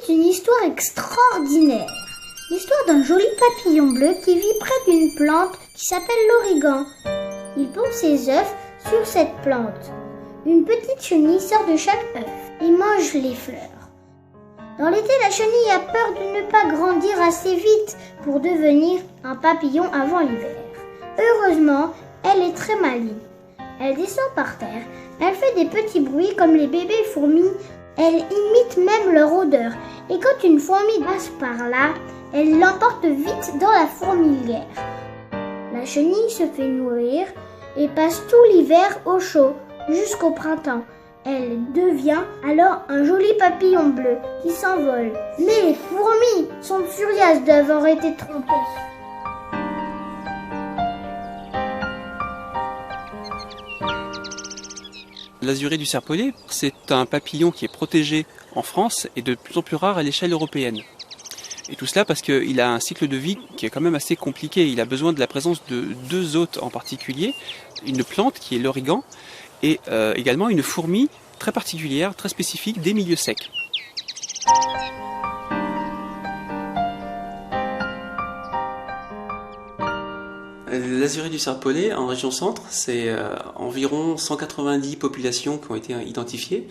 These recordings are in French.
dit une histoire extraordinaire. L'histoire d'un joli papillon bleu qui vit près d'une plante qui s'appelle l'origan. Il pond ses œufs sur cette plante. Une petite chenille sort de chaque œuf et mange les fleurs. Dans l'été, la chenille a peur de ne pas grandir assez vite pour devenir un papillon avant l'hiver. Heureusement, elle est très maligne. Elle descend par terre, elle fait des petits bruits comme les bébés fourmis, elle imite même leur odeur. Et quand une fourmi passe par là, elle l'emporte vite dans la fourmilière. La chenille se fait nourrir et passe tout l'hiver au chaud, jusqu'au printemps. Elle devient alors un joli papillon bleu qui s'envole. Mais les fourmis sont furieuses d'avoir été trompées. L'azuré du serpolet, c'est un papillon qui est protégé en France et de plus en plus rare à l'échelle européenne. Et tout cela parce qu'il a un cycle de vie qui est quand même assez compliqué. Il a besoin de la présence de deux hôtes en particulier, une plante qui est l'origan et également une fourmi très particulière, très spécifique des milieux secs. L'azuré du serpolet en région centre, c'est environ 190 populations qui ont été identifiées,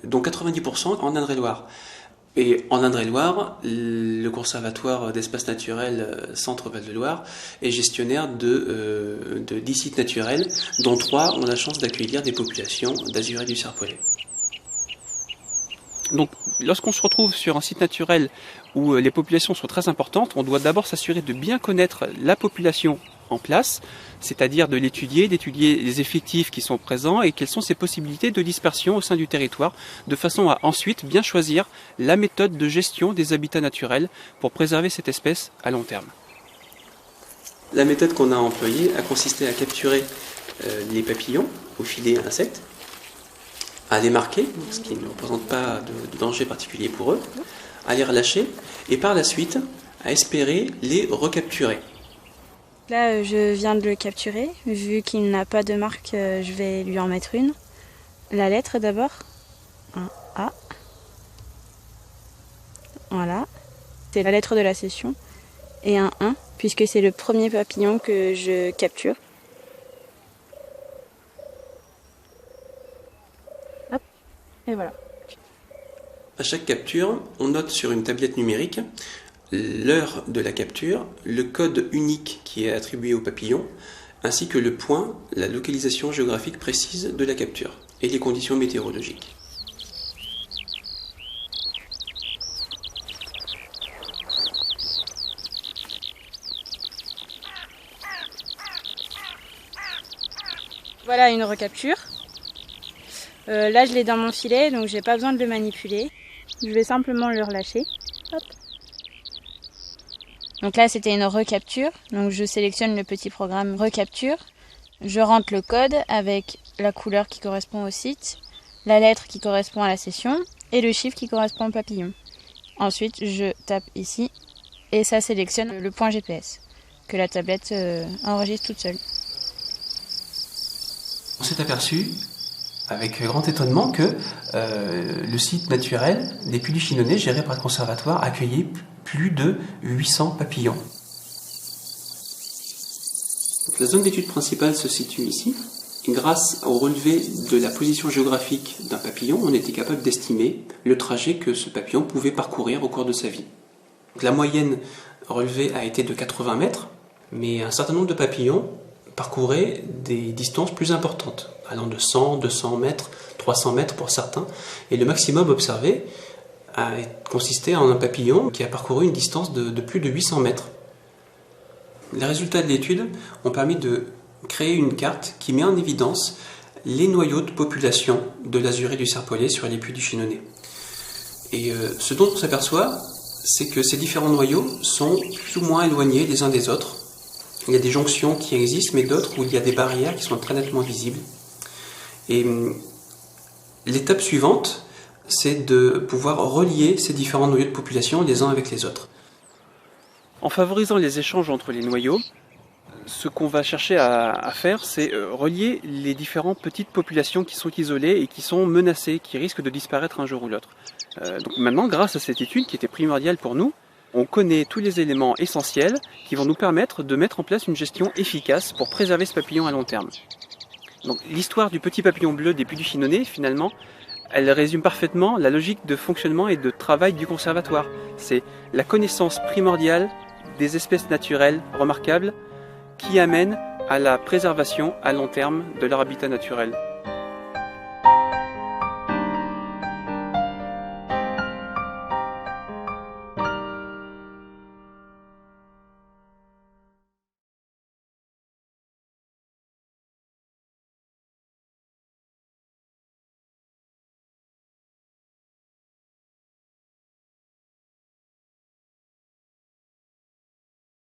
dont 90% en Indre-et-Loire. Et en Indre-et-Loire, le Conservatoire d'espaces naturels Centre-Val-de-Loire est gestionnaire de 10 sites naturels, dont 3 ont la chance d'accueillir des populations d'azuré du serpolet. Donc, lorsqu'on se retrouve sur un site naturel où les populations sont très importantes, on doit d'abord s'assurer de bien connaître la population en place, c'est-à-dire d'étudier les effectifs qui sont présents et quelles sont ses possibilités de dispersion au sein du territoire, de façon à ensuite bien choisir la méthode de gestion des habitats naturels pour préserver cette espèce à long terme. La méthode qu'on a employée a consisté à capturer les papillons au filet à insectes, à les marquer, ce qui ne représente pas de danger particulier pour eux, à les relâcher et par la suite à espérer les recapturer. Là, je viens de le capturer. Vu qu'il n'a pas de marque, je vais lui en mettre une. La lettre d'abord. Un A. Voilà. C'est la lettre de la session. Et un 1, puisque c'est le premier papillon que je capture. Hop. Et voilà. À chaque capture, on note sur une tablette numérique l'heure de la capture, le code unique qui est attribué au papillon, ainsi que le point, la localisation géographique précise de la capture et les conditions météorologiques. Voilà une recapture. Là, je l'ai dans mon filet, donc j'ai pas besoin de le manipuler. Je vais simplement le relâcher. Hop. Donc là, c'était une recapture. Donc je sélectionne le petit programme recapture. Je rentre le code avec la couleur qui correspond au site, la lettre qui correspond à la session et le chiffre qui correspond au papillon. Ensuite, je tape ici et ça sélectionne le point GPS que la tablette enregistre toute seule. On s'est aperçu avec grand étonnement que le site naturel des Puys du Chinonnet, géré par le conservatoire, accueillait plus de 800 papillons. Donc, la zone d'étude principale se situe ici. Et grâce au relevé de la position géographique d'un papillon, on était capable d'estimer le trajet que ce papillon pouvait parcourir au cours de sa vie. Donc, la moyenne relevée a été de 80 mètres, mais un certain nombre de papillons parcouraient des distances plus importantes, allant de 100, 200 mètres, 300 mètres pour certains, et le maximum observé a consisté en un papillon qui a parcouru une distance de plus de 800 mètres. Les résultats de l'étude ont permis de créer une carte qui met en évidence les noyaux de population de l'azuré du serpolet sur les Puys du Chinonnet. Et ce dont on s'aperçoit, c'est que ces différents noyaux sont plus ou moins éloignés les uns des autres. Il y a des jonctions qui existent, mais d'autres où il y a des barrières qui sont très nettement visibles. Et l'étape suivante, c'est de pouvoir relier ces différents noyaux de population les uns avec les autres. En favorisant les échanges entre les noyaux, ce qu'on va chercher à faire, c'est relier les différentes petites populations qui sont isolées et qui sont menacées, qui risquent de disparaître un jour ou l'autre. Donc maintenant, grâce à cette étude qui était primordiale pour nous, on connaît tous les éléments essentiels qui vont nous permettre de mettre en place une gestion efficace pour préserver ce papillon à long terme. Donc l'histoire du petit papillon bleu des Puys du Chinonais, finalement, elle résume parfaitement la logique de fonctionnement et de travail du conservatoire. C'est la connaissance primordiale des espèces naturelles remarquables qui amène à la préservation à long terme de leur habitat naturel.